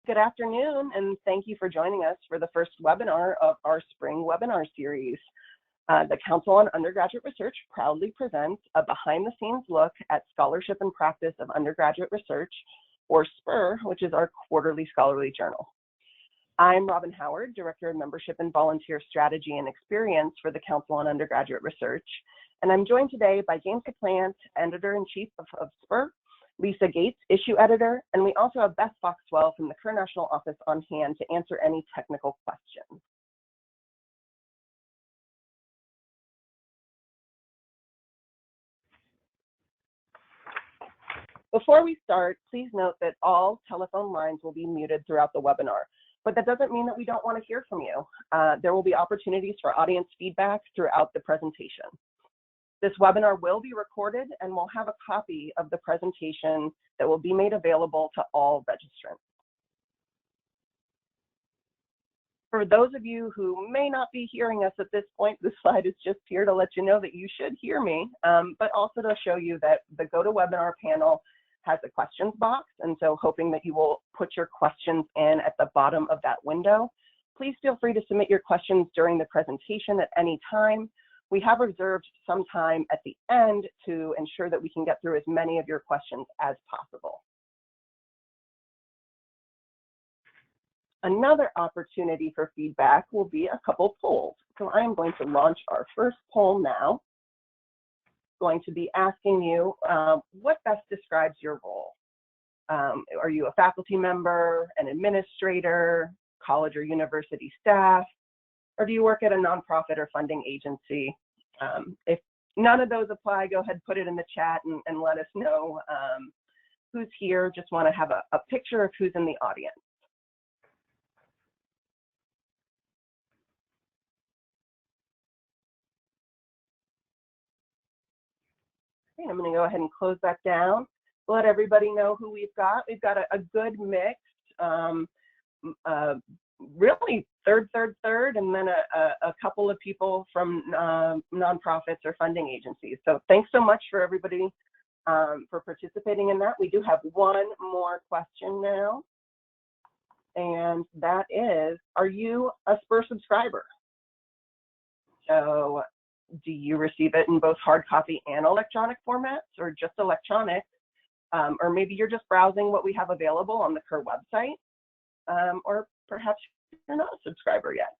Good afternoon, and thank you for joining us for the first webinar of our spring webinar series. The Council on Undergraduate Research proudly presents a behind-the-scenes look at scholarship and practice of undergraduate research, or SPUR, which is our quarterly scholarly journal. I'm Robin Howard, Director of Membership and Volunteer Strategy and Experience for the Council on Undergraduate Research, and I'm joined today by James Kaplant, Editor-in-Chief of SPUR, Lisa Gates, Issue Editor, and we also have Beth Foxwell from the Kerr National Office on hand to answer any technical questions. Before we start, please note that all telephone lines will be muted throughout the webinar, but that doesn't mean that we don't want to hear from you. There will be opportunities for audience feedback throughout the presentation. This webinar will be recorded and we'll have a copy of the presentation that will be made available to all registrants. For those of you who may not be hearing us at this point, this slide is just here to let you know that you should hear me, but also to show you that the GoToWebinar panel has a questions box, and so hoping that you will put your questions in at the bottom of that window. Please feel free to submit your questions during the presentation at any time. We have reserved some time at the end to ensure that we can get through as many of your questions as possible. Another opportunity for feedback will be a couple polls. So I am going to launch our first poll now. Going to be asking you what best describes your role. Are you a faculty member, an administrator, college or university staff? Or do you work at a nonprofit or funding agency? If none of those apply, go ahead, put it in the chat and let us know who's here. Just want to have a picture of who's in the audience. Okay, I'm going to go ahead and close that down. Let everybody know who we've got. We've got a good mix. Really third, and then a couple of people from nonprofits or funding agencies. So thanks so much for everybody for participating in that. We do have one more question now, and that is, are you a SPUR subscriber? So do you receive it in both hard copy and electronic formats, or just electronic? Or maybe you're just browsing what we have available on the Kerr website, or perhaps you're not a subscriber yet.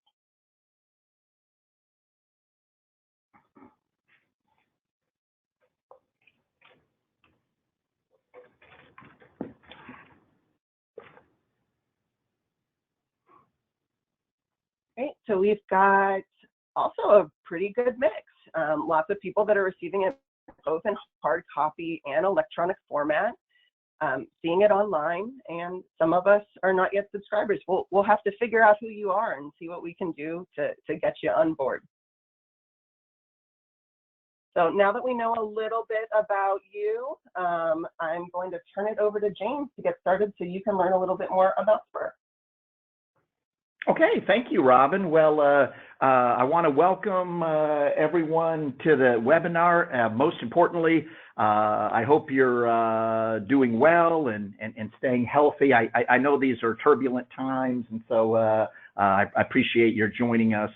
Great, so we've got also a pretty good mix. Lots of people that are receiving it both in hard copy and electronic format. Seeing it online, and some of us are not yet subscribers. We'll have to figure out who you are and see what we can do to get you on board. So now that we know a little bit about you, I'm going to turn it over to James to get started so you can learn a little bit more about SPUR. Okay, thank you, Robin. Well, I want to welcome everyone to the webinar. Most importantly, I hope you're doing well and staying healthy. I know these are turbulent times, and so I appreciate your joining us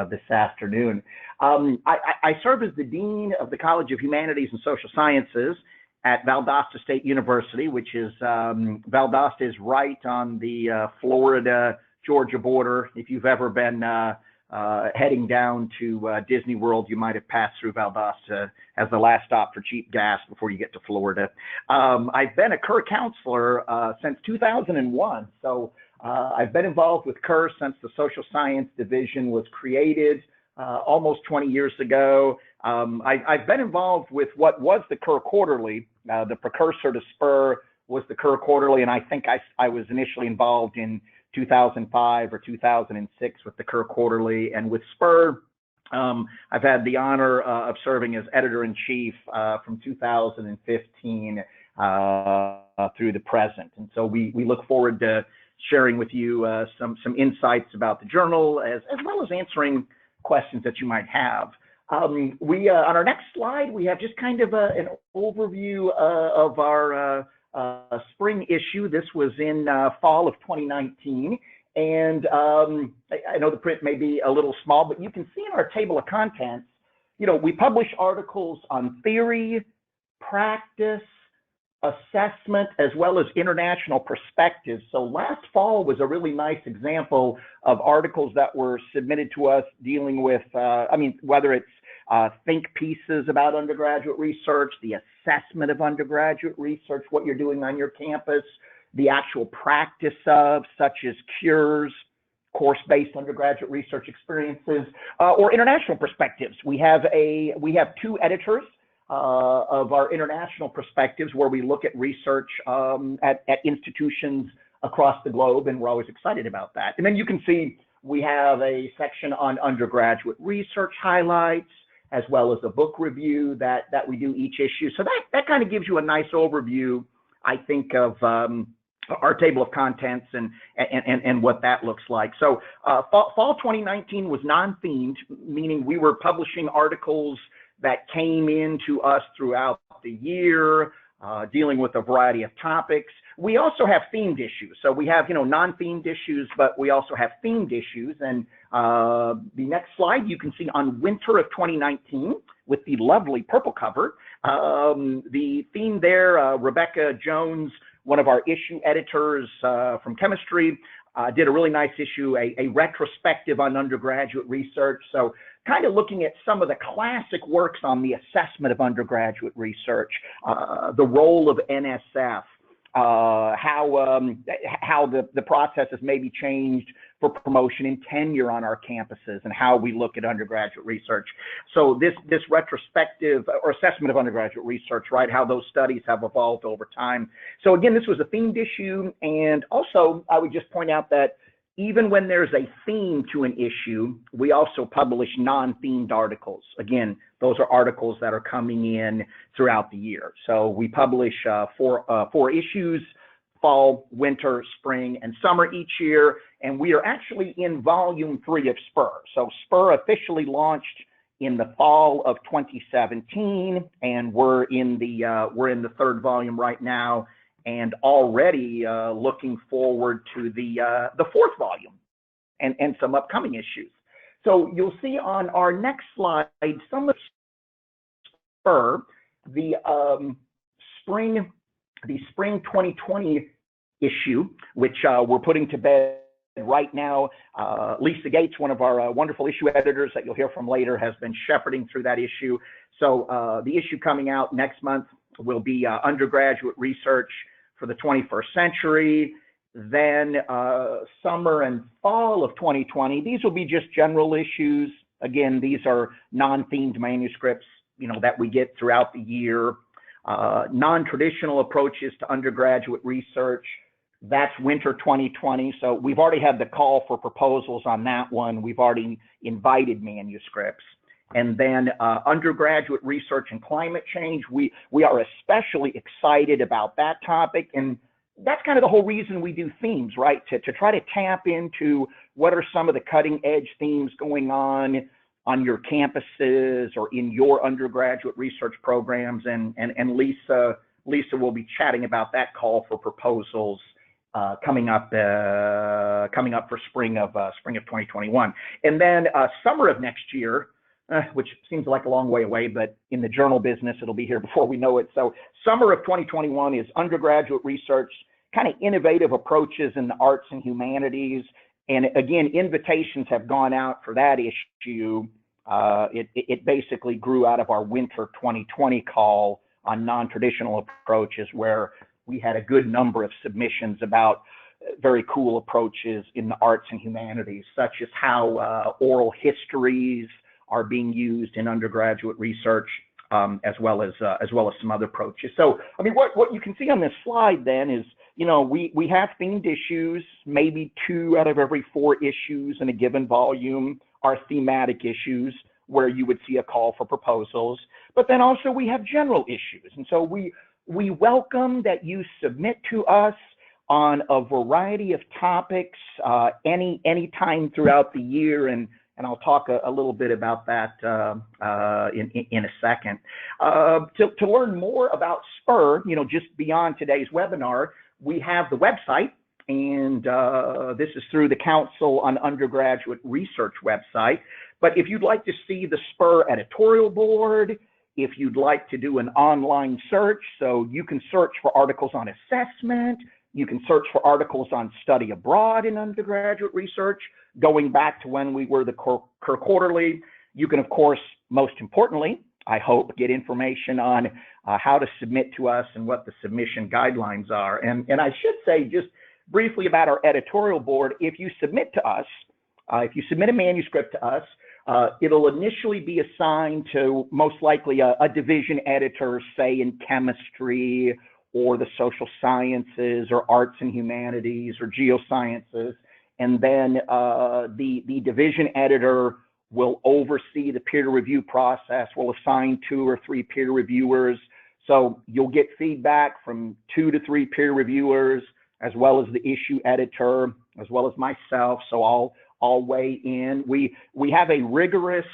this afternoon. I serve as the Dean of the College of Humanities and Social Sciences at Valdosta State University, which is, Valdosta is right on the Florida-Georgia border. If you've ever been heading down to Disney World, you might have passed through Valdosta as the last stop for cheap gas before you get to Florida. I've been a Kerr counselor since 2001, so I've been involved with Kerr since the Social Science Division was created almost 20 years ago. I've been involved with what was the Kerr Quarterly. The precursor to SPUR was the Kerr Quarterly, and I think I was initially involved in 2005 or 2006 with the Kerr Quarterly, and with SPUR, I've had the honor of serving as editor-in-chief from 2015 through the present. And so we look forward to sharing with you some insights about the journal, as well as answering questions that you might have. On our next slide, we have just kind of an overview of our spring issue. This was in fall of 2019. And I know the print may be a little small, but you can see in our table of contents, you know, we publish articles on theory, practice, assessment, as well as international perspectives. So last fall was a really nice example of articles that were submitted to us dealing with, whether it's think pieces about undergraduate research, the assessment of undergraduate research, what you're doing on your campus, the actual practice of, such as cures, course-based undergraduate research experiences, or international perspectives. We have two editors of our international perspectives where we look at research at institutions across the globe, and we're always excited about that. And then you can see we have a section on undergraduate research highlights, as well as a book review that we do each issue. So that kind of gives you a nice overview, I think, of our table of contents and what that looks like. So fall 2019 was non-themed, meaning we were publishing articles that came into us throughout the year, dealing with a variety of topics. We also have themed issues. So we have, non-themed issues, but we also have themed issues. And the next slide, you can see on winter of 2019 with the lovely purple cover. The theme there, Rebecca Jones, one of our issue editors from chemistry, did a really nice issue, a retrospective on undergraduate research. So kind of looking at some of the classic works on the assessment of undergraduate research, the role of NSF, how the process has maybe changed for promotion and tenure on our campuses, and how we look at undergraduate research. So this retrospective or assessment of undergraduate research, right, how those studies have evolved over time. So again, this was a themed issue. And also I would just point out that even when there's a theme to an issue, we also publish non-themed articles. Again, those are articles that are coming in throughout the year. So we publish four issues, fall, winter, spring, and summer each year. And we are actually in volume 3 of SPUR. So SPUR officially launched in the fall of 2017, and we're in the third volume right now, and already looking forward to the fourth volume and some upcoming issues. So you'll see on our next slide some of SPUR, the spring 2020 issue, which we're putting to bed right now. Lisa Gates, one of our wonderful issue editors that you'll hear from later, has been shepherding through that issue. So the issue coming out next month will be undergraduate research for the 21st century. Then summer and fall of 2020, these will be just general issues. Again, these are non-themed manuscripts, that we get throughout the year. Non-traditional approaches to undergraduate research, that's winter 2020. So we've already had the call for proposals on that one. We've already invited manuscripts. And then undergraduate research and climate change, we are especially excited about that topic. And that's kind of the whole reason we do themes, right? To try to tap into what are some of the cutting edge themes going on your campuses or in your undergraduate research programs. And Lisa will be chatting about that call for proposals coming up for spring of 2021. And then summer of next year, which seems like a long way away, but in the journal business, it'll be here before we know it. So summer of 2021 is undergraduate research, kind of innovative approaches in the arts and humanities. And again, invitations have gone out for that issue. It basically grew out of our winter 2020 call on non-traditional approaches, where we had a good number of submissions about very cool approaches in the arts and humanities, such as how oral histories are being used in undergraduate research, as well as some other approaches. So, I mean, what you can see on this slide then is, we have themed issues. Maybe 2 out of every 4 issues in a given volume are thematic issues where you would see a call for proposals. But then also we have general issues. And so we welcome that you submit to us on a variety of topics any time throughout the year. And and I'll talk a little bit about that in a second. To learn more about SPUR, just beyond today's webinar, we have the website, and this is through the Council on Undergraduate Research website. But if you'd like to see the SPUR editorial board, if you'd like to do an online search, so you can search for articles on assessment, you can search for articles on study abroad in undergraduate research, going back to when we were the Kerr Quarterly. You can, of course, most importantly, I hope, get information on how to submit to us and what the submission guidelines are. And I should say just briefly about our editorial board, if you submit to us, if you submit a manuscript to us, it'll initially be assigned to most likely a division editor, say in chemistry or the social sciences or arts and humanities or geosciences. And then the division editor will oversee the peer review process, will assign 2 or 3 peer reviewers. So you'll get feedback from 2 to 3 peer reviewers, as well as the issue editor, as well as myself. So I'll weigh in. We have a rigorous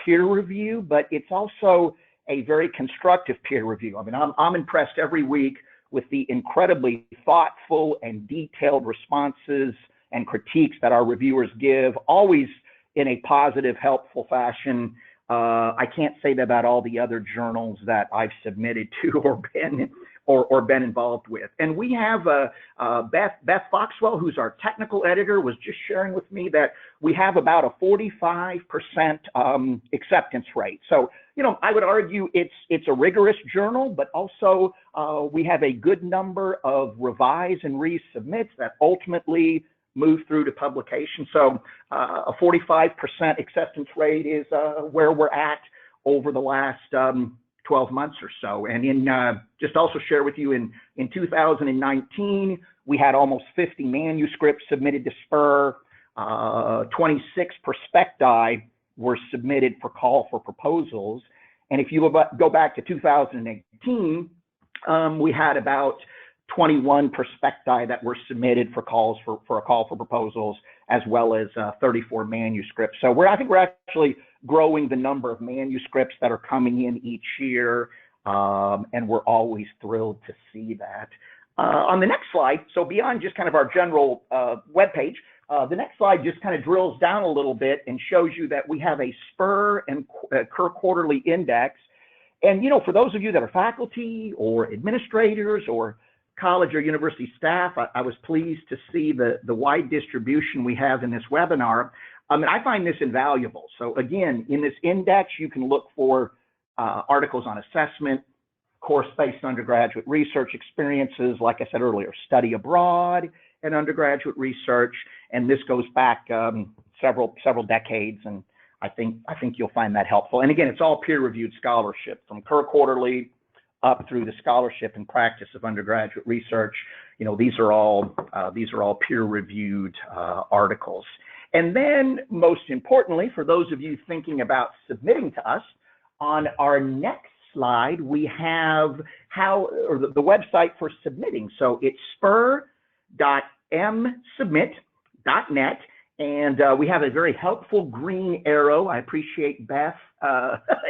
peer review, but it's also a very constructive peer review. I mean, I'm impressed every week with the incredibly thoughtful and detailed responses and critiques that our reviewers give, always in a positive, helpful fashion. I can't say that about all the other journals that I've submitted to or been involved with. And we have Beth Foxwell, who's our technical editor, was just sharing with me that we have about a 45% acceptance rate. So, I would argue it's a rigorous journal, but also we have a good number of revise and resubmits that ultimately move through to publication. So a 45% acceptance rate is where we're at over the last 12 months or so. And in just also share with you, in 2019, we had almost 50 manuscripts submitted to SPUR. 26 prospecti were submitted for call for proposals. And if you go back to 2018, we had about 21 prospecti that were submitted for calls for a call for proposals, as well as 34 manuscripts. So I think we're actually growing the number of manuscripts that are coming in each year, and we're always thrilled to see that. On the next slide, so beyond just kind of our general webpage, the next slide just kind of drills down a little bit and shows you that we have a SPUR and Kerr Quarterly index. And, for those of you that are faculty or administrators or college or university staff, I was pleased to see the wide distribution we have in this webinar. I find this invaluable. So again, in this index, you can look for articles on assessment, course-based undergraduate research experiences, like I said earlier, study abroad and undergraduate research, and this goes back several decades, and I think you'll find that helpful. And again, it's all peer-reviewed scholarship from Kerr Quarterly up through the scholarship and practice of undergraduate research. These are all peer-reviewed articles. And then, most importantly, for those of you thinking about submitting to us, on our next slide, we have the website for submitting. So it's spur.msubmit.net. And we have a very helpful green arrow. I appreciate Beth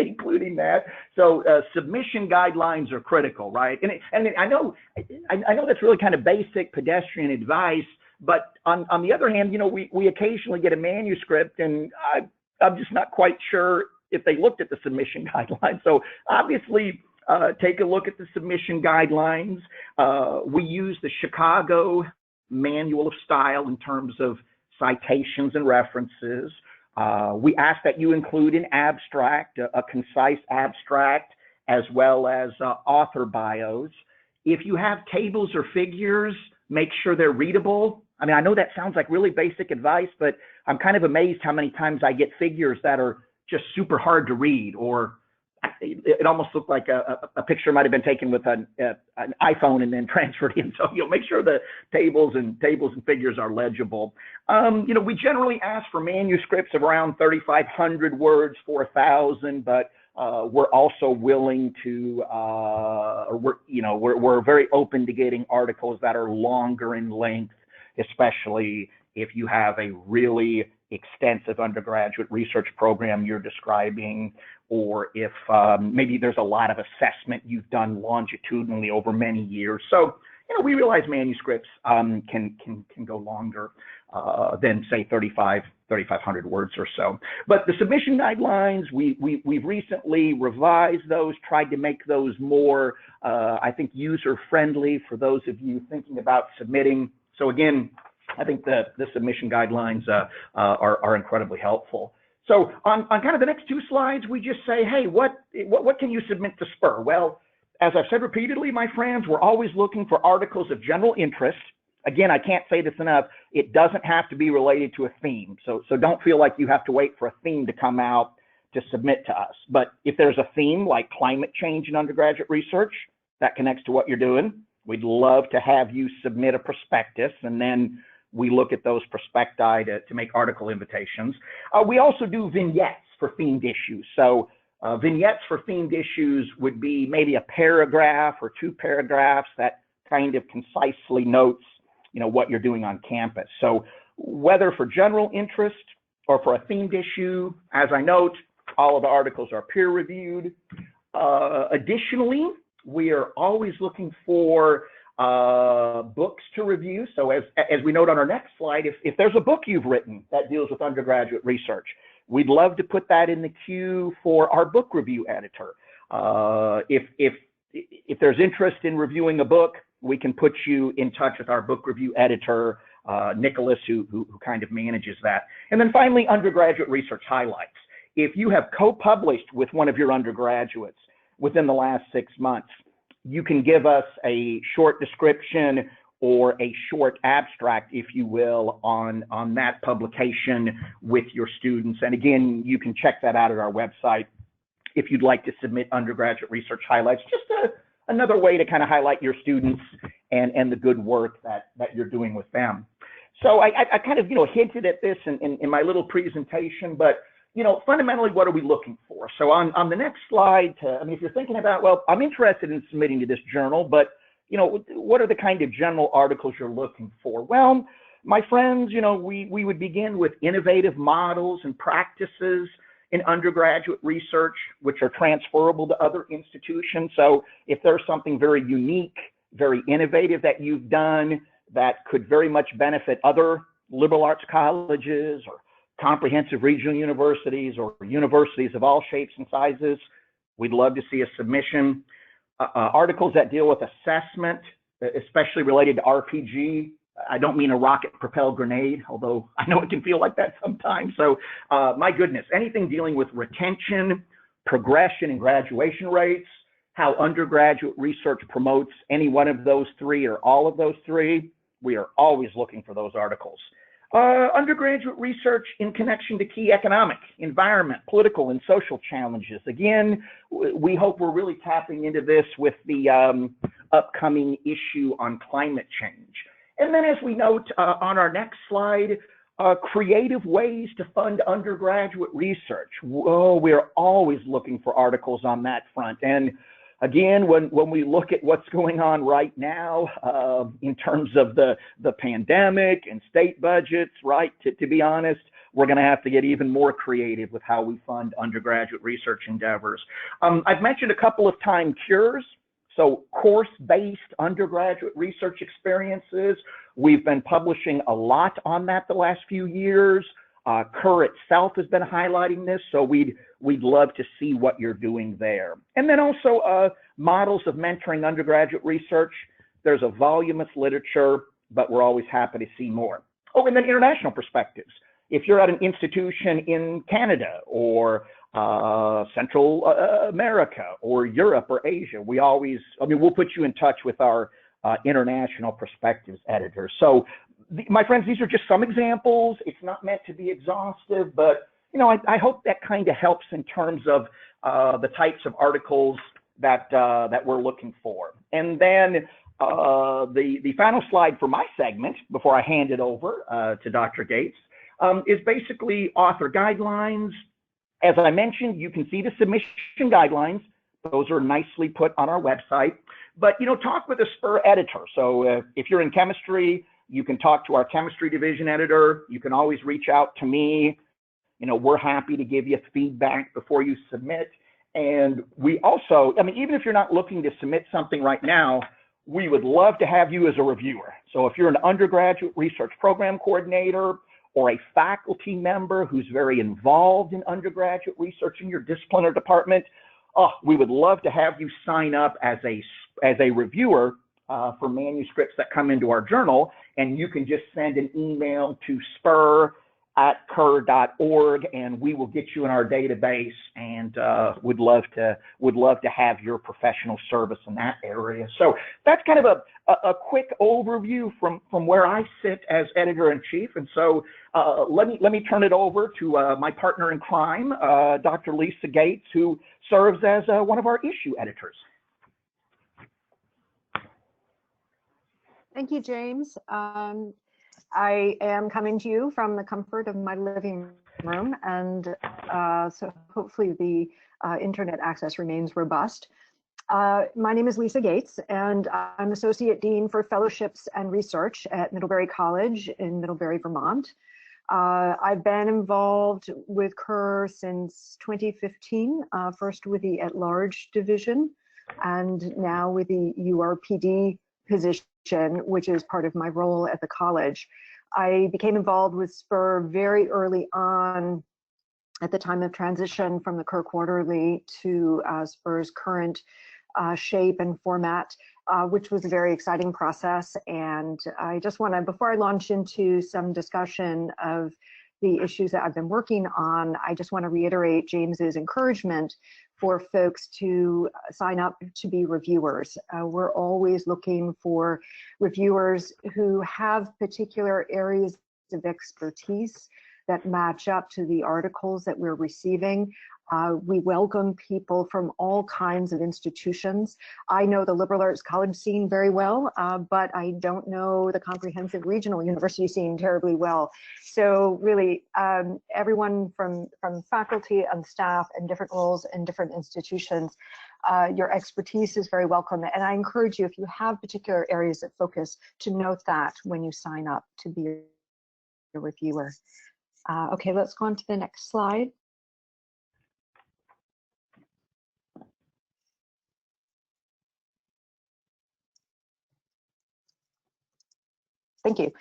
including that. So submission guidelines are critical, right? And I know that's really kind of basic pedestrian advice, but on the other hand, we occasionally get a manuscript, and I'm just not quite sure if they looked at the submission guidelines. So obviously, take a look at the submission guidelines. We use the Chicago Manual of Style in terms of citations and references. We ask that you include an abstract, a concise abstract, as well as author bios. If you have tables or figures, make sure they're readable. I know that sounds like really basic advice, but I'm kind of amazed how many times I get figures that are just super hard to read, or it almost looked like a picture might have been taken with an iPhone and then transferred in. So make sure the tables and figures are legible. We generally ask for manuscripts of around 3,500 words, 4,000, but we're also willing to, we're very open to getting articles that are longer in length, especially if you have a really extensive undergraduate research program you're describing, or if maybe there's a lot of assessment you've done longitudinally over many years. So, we realize manuscripts can go longer than, say, 3,500 words or so. But the submission guidelines, we've recently revised those, tried to make those more, I think, user-friendly for those of you thinking about submitting. So again, I think the submission guidelines are incredibly helpful. So on kind of the next 2 slides, we just say, hey, what can you submit to SPUR? Well, as I've said repeatedly, my friends, we're always looking for articles of general interest. Again, I can't say this enough. It doesn't have to be related to a theme. So don't feel like you have to wait for a theme to come out to submit to us. But if there's a theme like climate change in undergraduate research that connects to what you're doing, we'd love to have you submit a prospectus, and then we look at those prospecti to make article invitations. We also do vignettes for themed issues. So vignettes for themed issues would be maybe a paragraph or 2 paragraphs that kind of concisely notes, what you're doing on campus. So whether for general interest or for a themed issue, as I note, all of the articles are peer reviewed. Additionally, we are always looking for books to review. So as we note on our next slide, if there's a book you've written that deals with undergraduate research, we'd love to put that in the queue for our book review editor. If there's interest in reviewing a book, we can put you in touch with our book review editor, Nicholas, who kind of manages that. And then finally, undergraduate research highlights. If you have co-published with one of your undergraduates within the last 6 months, you can give us a short description or a short abstract, if you will, on that publication with your students. And again, you can check that out at our website if you'd like to submit undergraduate research highlights, just another way to kind of highlight your students and the good work that you're doing with them. So I kind of, hinted at this in my little presentation, but, fundamentally, what are we looking for? So on the next slide, if you're thinking about, well, I'm interested in submitting to this journal, but what are the kind of general articles you're looking for? Well, my friends, we would begin with innovative models and practices in undergraduate research, which are transferable to other institutions. So if there's something very unique, very innovative that you've done that could very much benefit other liberal arts colleges or comprehensive regional universities or universities of all shapes and sizes, we'd love to see a submission. Articles that deal with assessment, especially related to RPG. I don't mean a rocket-propelled grenade, although I know it can feel like that sometimes. So my goodness, anything dealing with retention, progression, and graduation rates, how undergraduate research promotes any one of those 3 or all of those 3, we are always looking for those articles. Undergraduate research in connection to key economic, environment, political, and social challenges. Again, we hope we're really tapping into this with the upcoming issue on climate change. And then as we note on our next slide, creative ways to fund undergraduate research. We're always looking for articles on that front. And again, when we look at what's going on right now in terms of the pandemic and state budgets, right, to be honest, we're going to have to get even more creative with how we fund undergraduate research endeavors. I've mentioned a couple of times cures. So course-based undergraduate research experiences, we've been publishing a lot on that the last few years. CUR itself has been highlighting this, so we'd love to see what you're doing there. And then also models of mentoring undergraduate research. There's a voluminous literature, but we're always happy to see more. Oh, and then international perspectives. If you're at an institution in Canada or Central America or Europe or Asia, we'll put you in touch with our international perspectives editor. So my friends, these are just some examples. It's not meant to be exhaustive, but I hope that kind of helps in terms of the types of articles that we're looking for. And then the final slide for my segment before I hand it over to Dr. Gates is basically author guidelines. As I mentioned, you can see the submission guidelines. Those are nicely put on our website. But, talk with a SPUR editor. So if you're in chemistry, You can talk to our chemistry division editor. You can always reach out to me. You know, we're happy to give you feedback before you submit. And we also, I mean, even if you're not looking to submit something right now, we would love to have you as a reviewer. So if you're an undergraduate research program coordinator or a faculty member who's very involved in undergraduate research in your discipline or department, we would love to have you sign up as a reviewer for manuscripts that come into our journal. And you can just send an email to spur@cur.org, and we will get you in our database, and would love to have your professional service in that area. So that's kind of a quick overview from where I sit as editor-in-chief. And so let me turn it over to my partner in crime, Dr. Lisa Gates, who serves as one of our issue editors. Thank you, James. I am coming to you from the comfort of my living room, and so hopefully the internet access remains robust. My name is Lisa Gates, and I'm Associate Dean for Fellowships and Research at Middlebury College in Middlebury, Vermont. I've been involved with CUR since 2015, first with the at-large division, and now with the URPD position, which is part of my role at the college. I became involved with SPUR very early on at the time of transition from the CUR Quarterly to SPUR's current shape and format, which was a very exciting process. And I just want to, before I launch into some discussion of the issues that I've been working on, I just want to reiterate James's encouragement for folks to sign up to be reviewers. We're always looking for reviewers who have particular areas of expertise that match up to the articles that we're receiving. We welcome people from all kinds of institutions. I know the liberal arts college scene very well, but I don't know the comprehensive regional university scene terribly well. So really, everyone from faculty and staff and different roles in different institutions, your expertise is very welcome. And I encourage you, if you have particular areas of focus, to note that when you sign up to be a reviewer. Okay, let's go on to the next slide. Thank you.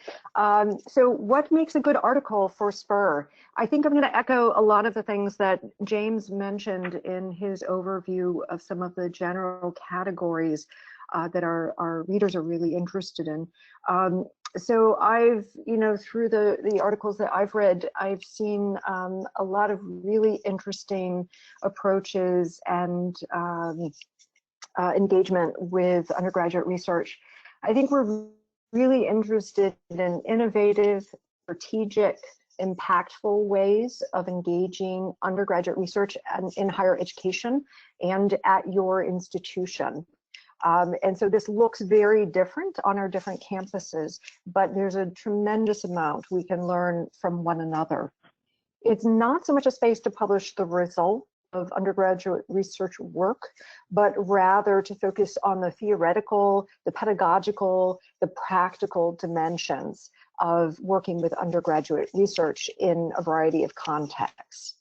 So what makes a good article for SPUR? I think I'm going to echo a lot of the things that James mentioned in his overview of some of the general categories that our readers are really interested in. So I've, through the articles that I've read, I've seen a lot of really interesting approaches and engagement with undergraduate research. I think we're really interested in innovative, strategic, impactful ways of engaging undergraduate research in higher education and at your institution. And so this looks very different on our different campuses, but there's a tremendous amount we can learn from one another. It's not so much a space to publish the result of undergraduate research work, but rather to focus on the theoretical, the pedagogical, the practical dimensions of working with undergraduate research in a variety of contexts.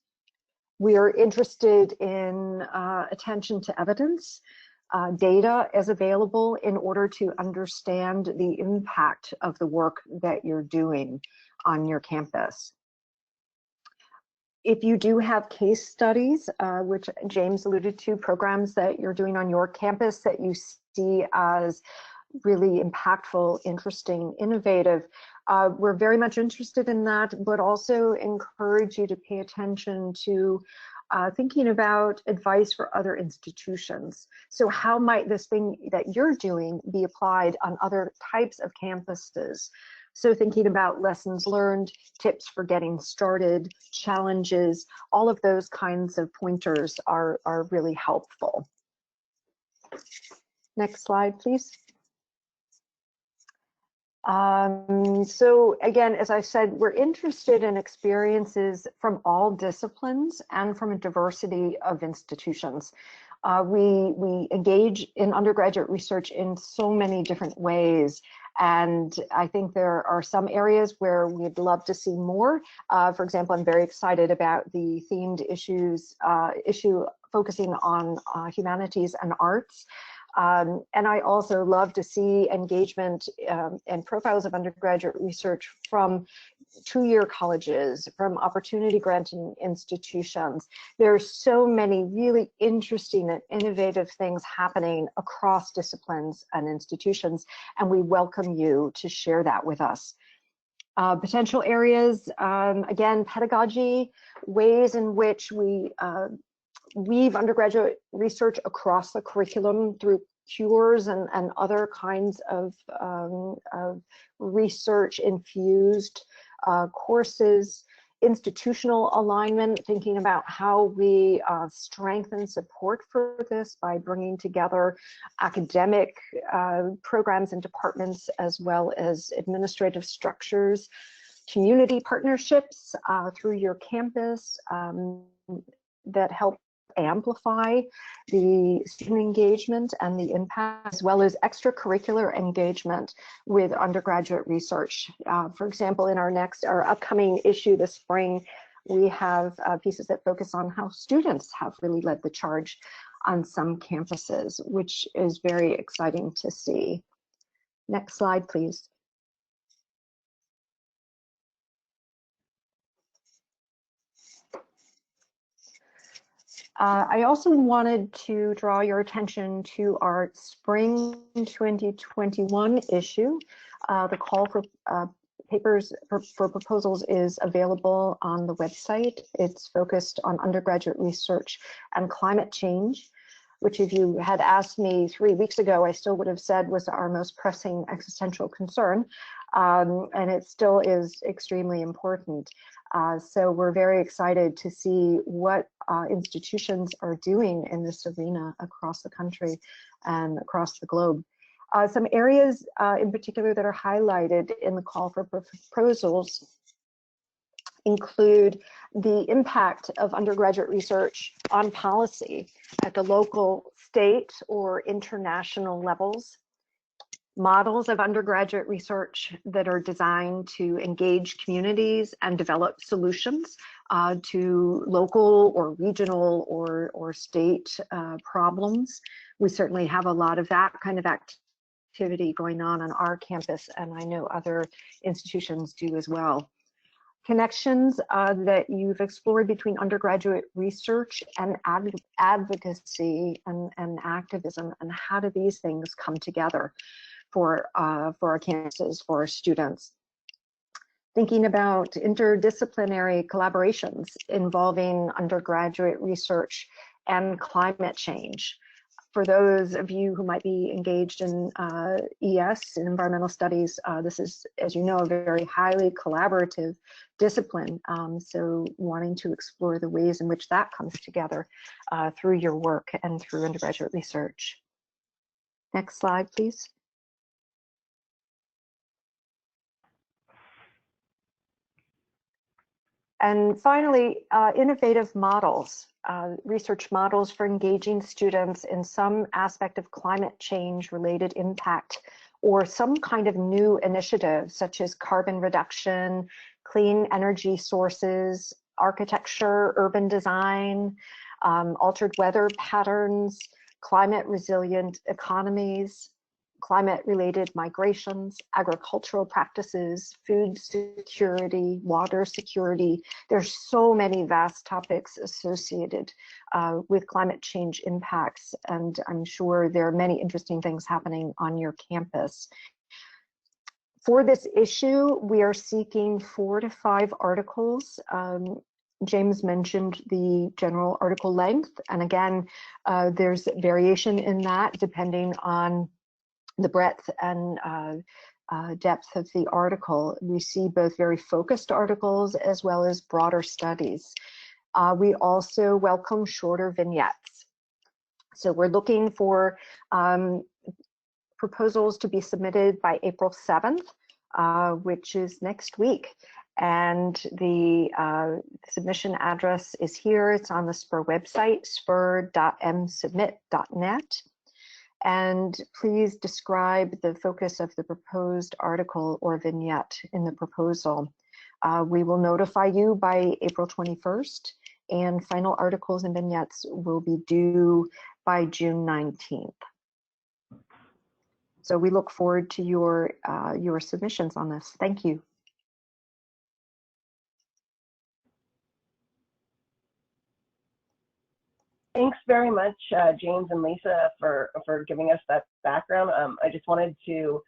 We are interested in attention to evidence, data as available in order to understand the impact of the work that you're doing on your campus. If you do have case studies, which James alluded to, programs that you're doing on your campus that you see as really impactful, interesting, innovative, we're very much interested in that, but also encourage you to pay attention to thinking about advice for other institutions. So how might this thing that you're doing be applied on other types of campuses? So thinking about lessons learned, tips for getting started, challenges, all of those kinds of pointers are really helpful. Next slide, please. So again, as I said, we're interested in experiences from all disciplines and from a diversity of institutions. We engage in undergraduate research in so many different ways. And I think there are some areas where we'd love to see more. For example, I'm very excited about the themed issue focusing on humanities and arts. And I also love to see engagement and profiles of undergraduate research from two-year colleges, from opportunity granting institutions. There are so many really interesting and innovative things happening across disciplines and institutions, and we welcome you to share that with us. Potential areas, again, pedagogy, ways in which we weave undergraduate research across the curriculum through cures and other kinds of research infused courses, institutional alignment, thinking about how we strengthen support for this by bringing together academic programs and departments as well as administrative structures, community partnerships through your campus that help amplify the student engagement and the impact, as well as extracurricular engagement with undergraduate research. For example, in our upcoming issue this spring, we have pieces that focus on how students have really led the charge on some campuses, which is very exciting to see. Next slide, please. I also wanted to draw your attention to our spring 2021 issue. The call for papers for proposals is available on the website. It's focused on undergraduate research and climate change, which if you had asked me 3 weeks ago, I still would have said was our most pressing existential concern. And it still is extremely important. So we're very excited to see what institutions are doing in this arena across the country and across the globe. Some areas in particular that are highlighted in the call for proposals include the impact of undergraduate research on policy at the local, state, or international levels, models of undergraduate research that are designed to engage communities and develop solutions to local or regional or state problems. We certainly have a lot of that kind of activity going on our campus, and I know other institutions do as well. Connections that you've explored between undergraduate research and advocacy and activism, and how do these things come together for our campuses, for our students. Thinking about interdisciplinary collaborations involving undergraduate research and climate change. For those of you who might be engaged in ES, in environmental studies, this is, as you know, a very highly collaborative discipline. So wanting to explore the ways in which that comes together through your work and through undergraduate research. Next slide, please. And finally, innovative models, research models for engaging students in some aspect of climate change related impact or some kind of new initiative such as carbon reduction, clean energy sources, architecture, urban design, altered weather patterns, climate resilient economies, climate related migrations, agricultural practices, food security, water security. There's so many vast topics associated with climate change impacts, and I'm sure there are many interesting things happening on your campus. For this issue, we are seeking 4 to 5 articles. James mentioned the general article length, and again, there's variation in that depending on the breadth and depth of the article. We see both very focused articles as well as broader studies. We also welcome shorter vignettes. So we're looking for proposals to be submitted by April 7th, which is next week. And the submission address is here. It's on the SPUR website, spur.msubmit.net. And please describe the focus of the proposed article or vignette in the proposal. We will notify you by April 21st, and final articles and vignettes will be due by June 19th. So we look forward to your submissions on this. Thank you. Thanks very much, James and Lisa, for giving us that background. I just wanted to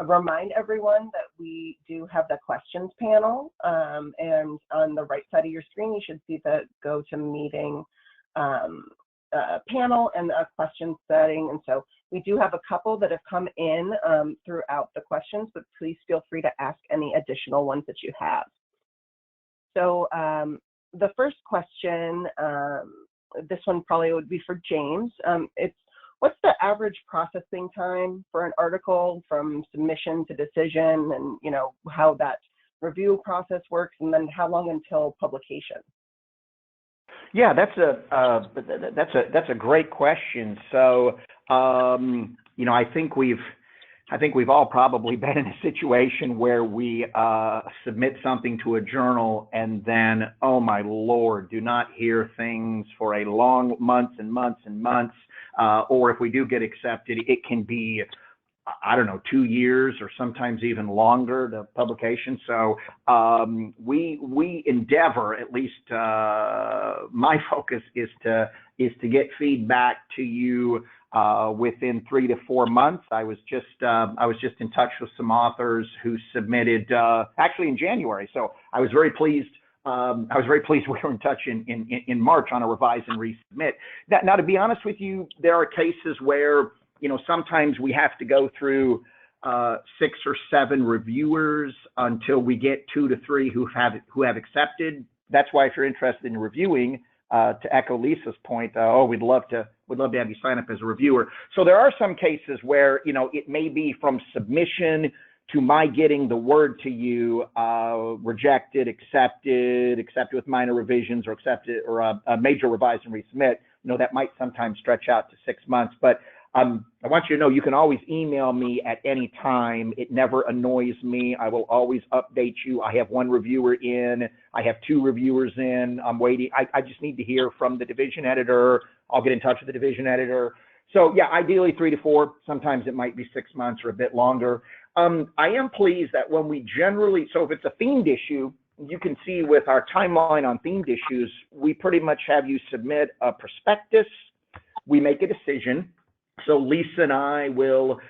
remind everyone that we do have the questions panel, and on the right side of your screen, you should see the go to meeting panel and a question setting. And so we do have a couple that have come in throughout the questions, but please feel free to ask any additional ones that you have. So the first question, this one probably would be for James. What's the average processing time for an article from submission to decision, and how that review process works, and then how long until publication? Yeah, that's a great question. So I think we've all probably been in a situation where we submit something to a journal and then, oh my Lord, do not hear things for a long months and months and months. Or if we do get accepted, it can be, I don't know, 2 years or sometimes even longer, the publication. So we endeavor, at least my focus is to get feedback to you within 3 to 4 months. I was just in touch with some authors who submitted actually in January. So I was very pleased. We were in touch in March on a revise and resubmit. Now, to be honest with you, there are cases where sometimes we have to go through 6 or 7 reviewers until we get 2 to 3 who have accepted. That's why, if you're interested in reviewing, to echo Lisa's point, we'd love to have you sign up as a reviewer. So there are some cases where it may be from submission to my getting the word to you, rejected, accepted with minor revisions, or accepted, or a major revise and resubmit. That might sometimes stretch out to 6 months. But I want you to know you can always email me at any time. It never annoys me. I will always update you. I have 1 reviewer in. I have 2 reviewers in. I'm waiting. I just need to hear from the division editor. I'll get in touch with the division editor. So yeah, ideally 3 to 4. Sometimes it might be 6 months or a bit longer. I am pleased that when we generally, so if it's a themed issue, you can see with our timeline on themed issues, we pretty much have you submit a prospectus. We make a decision. So Lisa and I will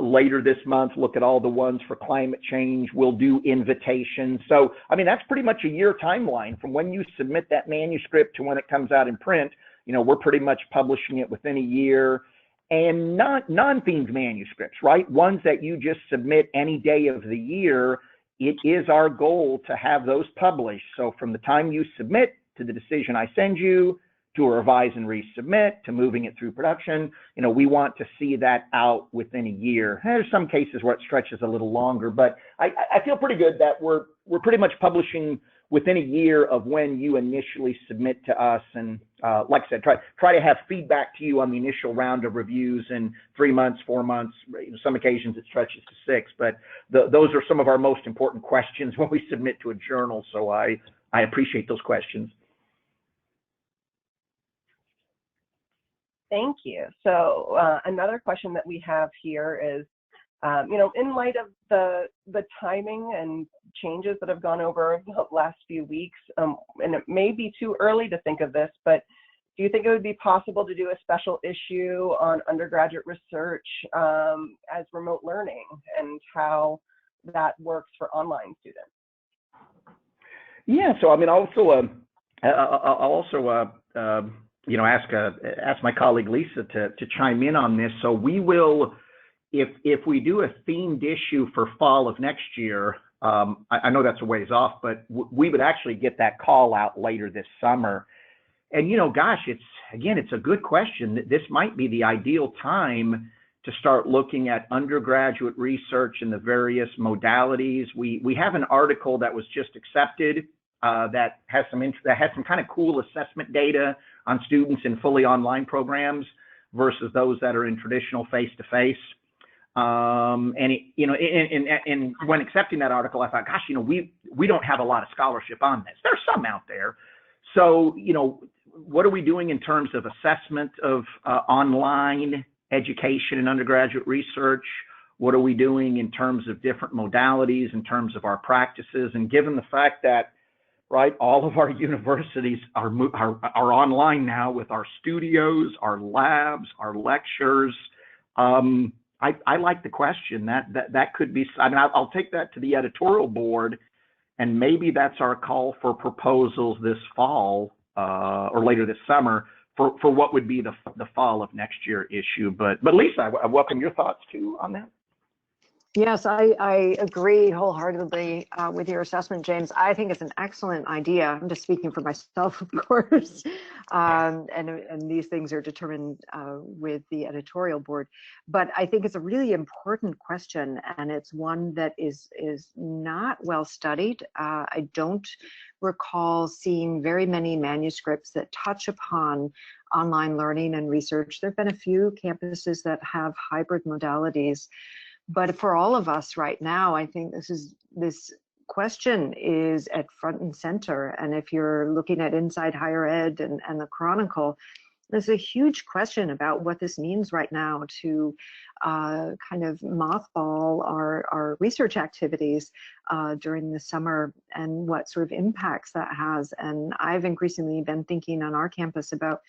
later this month look at all the ones for climate change. We'll do invitations. So, I mean, that's pretty much a year timeline from when you submit that manuscript to when it comes out in print. We're pretty much publishing it within a year. And non-themed manuscripts, right? Ones that you just submit any day of the year, it is our goal to have those published. So from the time you submit to the decision I send you, to a revise and resubmit, to moving it through production, we want to see that out within a year. There's some cases where it stretches a little longer, but I feel pretty good that we're pretty much publishing within a year of when you initially submit to us. And like I said, try to have feedback to you on the initial round of reviews in 3 months, 4 months. Some occasions it stretches to 6, but those are some of our most important questions when we submit to a journal. So I appreciate those questions. Thank you. So another question that we have here is, in light of the timing and changes that have gone over the last few weeks, and it may be too early to think of this, but do you think it would be possible to do a special issue on undergraduate research as remote learning and how that works for online students? Yeah, so I mean, I'll also ask my colleague Lisa to chime in on this. So we will, if we do a themed issue for fall of next year, I know that's a ways off, but we would actually get that call out later this summer. And gosh, it's a good question. This might be the ideal time to start looking at undergraduate research in the various modalities. We have an article that was just accepted that has some kind of cool assessment data on students in fully online programs versus those that are in traditional face-to-face. And when accepting that article, I thought, gosh, we don't have a lot of scholarship on this. There's some out there. So, what are we doing in terms of assessment of online education and undergraduate research? What are we doing in terms of different modalities, in terms of our practices? And given the fact that, right, all of our universities are online now with our studios, our labs, our lectures, I like the question. That could be, I'll take that to the editorial board, and maybe that's our call for proposals this fall or later this summer for what would be the fall of next year issue. But Lisa, I welcome your thoughts too on that. Yes, I agree wholeheartedly with your assessment, James. I think it's an excellent idea. I'm just speaking for myself, of course, and these things are determined with the editorial board. But I think it's a really important question, and it's one that is not well studied. I don't recall seeing very many manuscripts that touch upon online learning and research. There have been a few campuses that have hybrid modalities. But for all of us right now, I think this question is at front and center. And if you're looking at Inside Higher Ed and the Chronicle, there's a huge question about what this means right now to kind of mothball our research activities during the summer and what sort of impacts that has. And I've increasingly been thinking on our campus about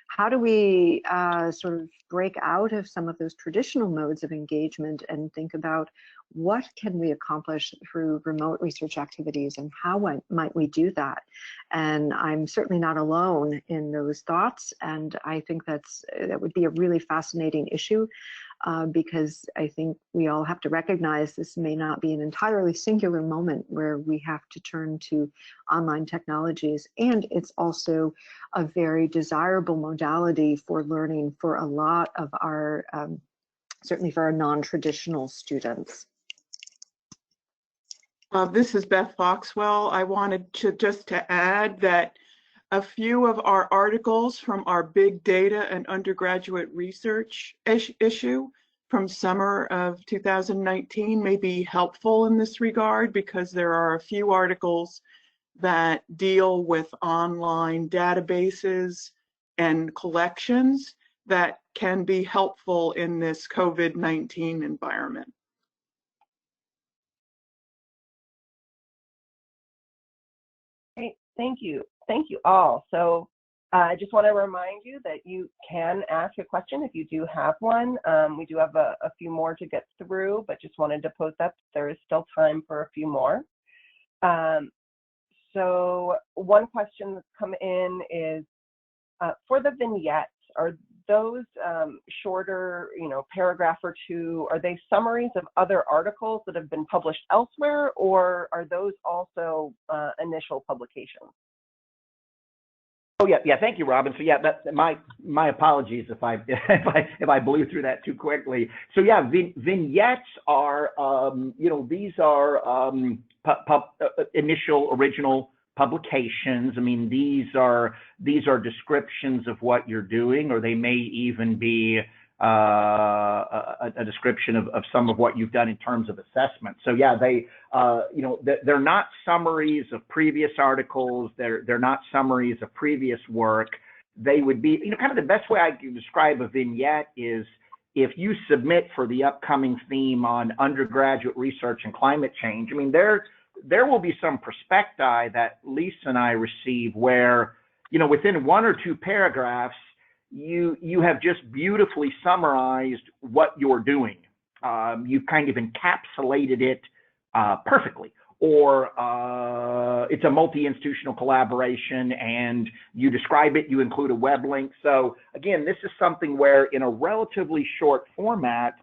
how do we sort of break out of some of those traditional modes of engagement and think about what can we accomplish through remote research activities and how might we do that? And I'm certainly not alone in those thoughts. And I think that would be a really fascinating issue because I think we all have to recognize this may not be an entirely singular moment where we have to turn to online technologies. And it's also a very desirable modality for learning for a lot of our, certainly for our non-traditional students. This is Beth Foxwell. I wanted to add that a few of our articles from our big data and undergraduate research issue from summer of 2019 may be helpful in this regard, because there are a few articles that deal with online databases and collections that can be helpful in this COVID-19 environment. Great, thank you. Thank you all. So I just want to remind you that you can ask a question if you do have one. We do have a few more to get through, but just wanted to post that there is still time for a few more. So one question that's come in is, for the vignettes, are those shorter, paragraph or two, are they summaries of other articles that have been published elsewhere, or are those also initial publications? Oh yeah. Thank you, Robin. So yeah, my apologies if I blew through that too quickly. So yeah, vignettes are these are initial original publications. I mean, these are descriptions of what you're doing, or they may even be a description of some of what you've done in terms of assessment. So yeah, they're not summaries of previous articles. They're not summaries of previous work. They would be, kind of the best way I can describe a vignette is if you submit for the upcoming theme on undergraduate research and climate change. I mean, there will be some prospecti that Lisa and I receive where, within one or two paragraphs, you have just beautifully summarized what you're doing. You've kind of encapsulated it perfectly. Or it's a multi-institutional collaboration and you describe it, you include a web link. So again, this is something where in a relatively short format,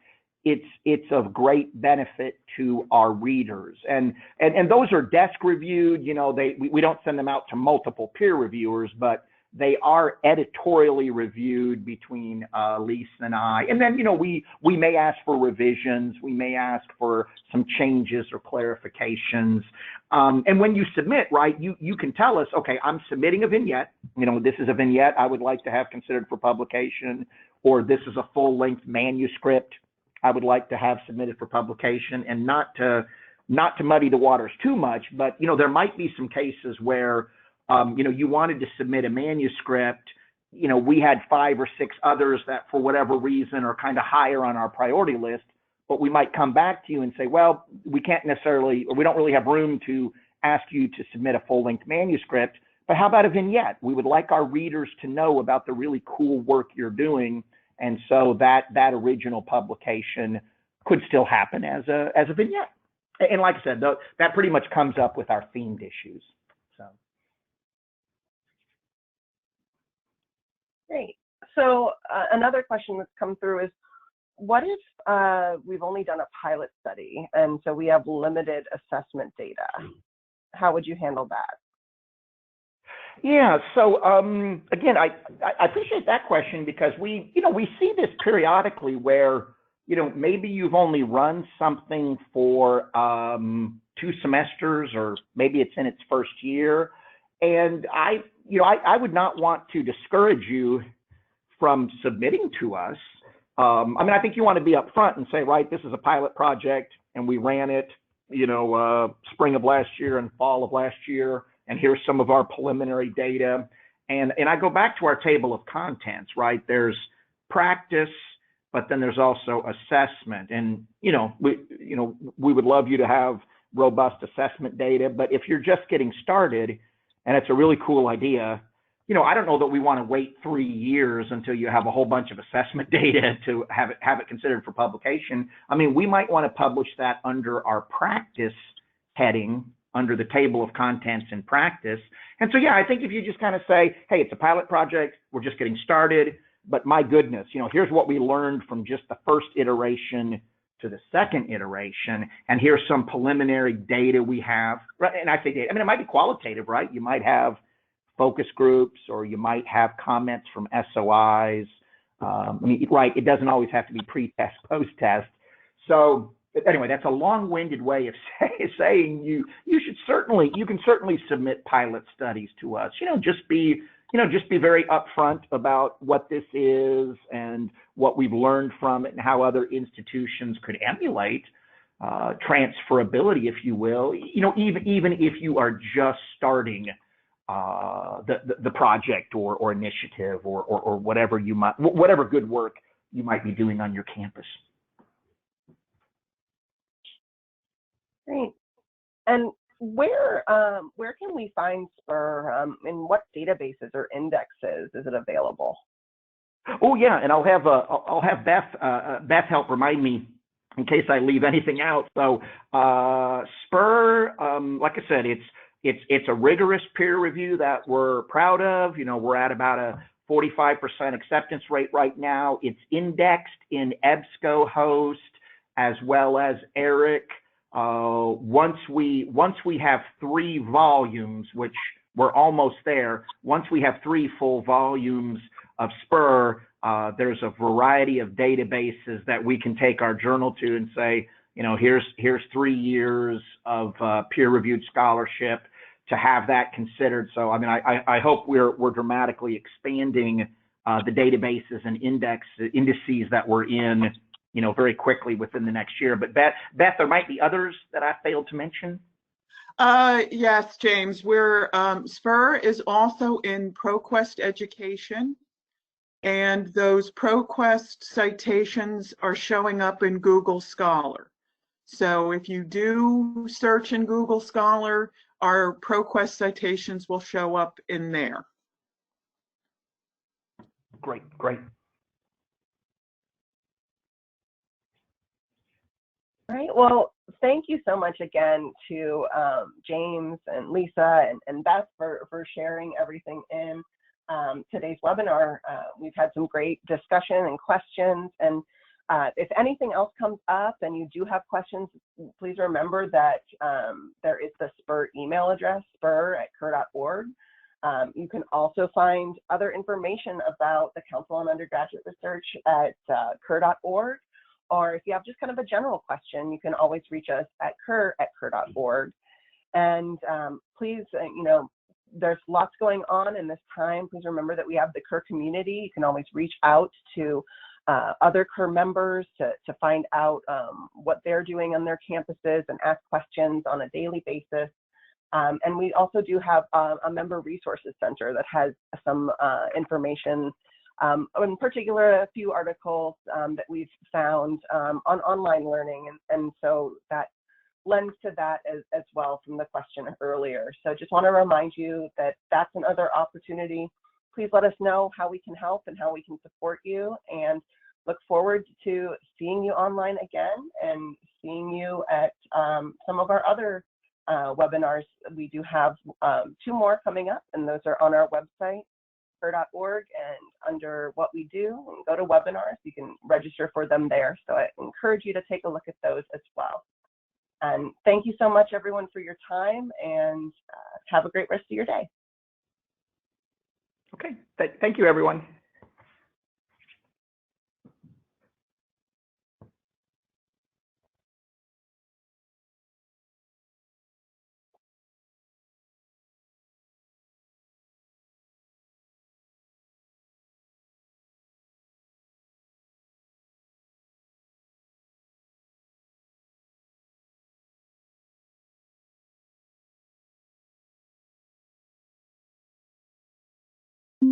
it's of great benefit to our readers. And those are desk reviewed, we don't send them out to multiple peer reviewers, but they are editorially reviewed between Lisa and I. And then, we may ask for revisions. We may ask for some changes or clarifications. And when you submit, right, you can tell us, okay, I'm submitting a vignette. This is a vignette I would like to have considered for publication, or this is a full-length manuscript I would like to have submitted for publication, and not to muddy the waters too much, but, there might be some cases where, you wanted to submit a manuscript, we had 5 or 6 others that for whatever reason are kind of higher on our priority list, but we might come back to you and say, well, we can't necessarily, or we don't really have room to ask you to submit a full-length manuscript, but how about a vignette? We would like our readers to know about the really cool work you're doing, and so that original publication could still happen as a vignette. And like I said, that pretty much comes up with our themed issues. So. Great. So another question that's come through is, what if we've only done a pilot study and so we have limited assessment data? How would you handle that? Yeah, so again, I appreciate that question, because we see this periodically where, maybe you've only run something for 2 semesters, or maybe it's in its first year. And I would not want to discourage you from submitting to us. I think you want to be upfront and say, right, this is a pilot project and we ran it, spring of last year and fall of last year, and here's some of our preliminary data. And I go back to our table of contents, right? There's practice, but then there's also assessment. And, we would love you to have robust assessment data, but if you're just getting started and it's a really cool idea, I don't know that we want to wait 3 years until you have a whole bunch of assessment data to have it considered for publication. We might want to publish that under our practice heading, under the table of contents in practice. And so, yeah, I think if you just kind of say, hey, it's a pilot project, we're just getting started, but my goodness, here's what we learned from just the first iteration to the second iteration, and here's some preliminary data we have. Right? And I say data, it might be qualitative, right? You might have focus groups, or you might have comments from SOIs. Right, it doesn't always have to be pre-test, post-test. So anyway, that's a long-winded way of saying you can certainly submit pilot studies to us. Just be very upfront about what this is and what we've learned from it and how other institutions could emulate transferability, if you will. Even if you are just starting the project or initiative or whatever good work you might be doing on your campus. Great. And where can we find SPUR? In what databases or indexes is it available? Oh yeah, and I'll have Beth help remind me in case I leave anything out. So SPUR, like I said, it's a rigorous peer review that we're proud of. We're at about a 45% acceptance rate right now. It's indexed in EBSCOhost as well as ERIC. Once we have 3 volumes, which we're almost there, once we have 3 full volumes of SPUR, there's a variety of databases that we can take our journal to and say, here's 3 years of peer-reviewed scholarship to have that considered. So, I hope we're dramatically expanding the databases and indices that we're in, very quickly within the next year. But Beth, there might be others that I failed to mention. Yes, James. SPUR is also in ProQuest Education, and those ProQuest citations are showing up in Google Scholar. So if you do search in Google Scholar, our ProQuest citations will show up in there. Great. All right. Well, thank you so much again to James and Lisa and Beth for sharing everything in today's webinar. We've had some great discussion and questions, and if anything else comes up and you do have questions, please remember that there is the SPUR email address, spur@cur.org. You can also find other information about the Council on Undergraduate Research at cur.org, or if you have just kind of a general question, you can always reach us at cur@cur.org. And please, there's lots going on in this time. Please remember that we have the CUR community. You can always reach out to other CUR members to find out what they're doing on their campuses and ask questions on a daily basis. And we also do have a member resources center that has some information, in particular, a few articles that we've found on online learning. And so that lends to that as well from the question earlier. So just want to remind you that that's another opportunity. Please let us know how we can help and how we can support you, and look forward to seeing you online again and seeing you at some of our other webinars. We do have 2 more coming up, and those are on our website, cur.org, and under what we do, and go to webinars. You can register for them there. So I encourage you to take a look at those as well. And thank you so much, everyone, for your time, and have a great rest of your day. Okay, thank you, everyone.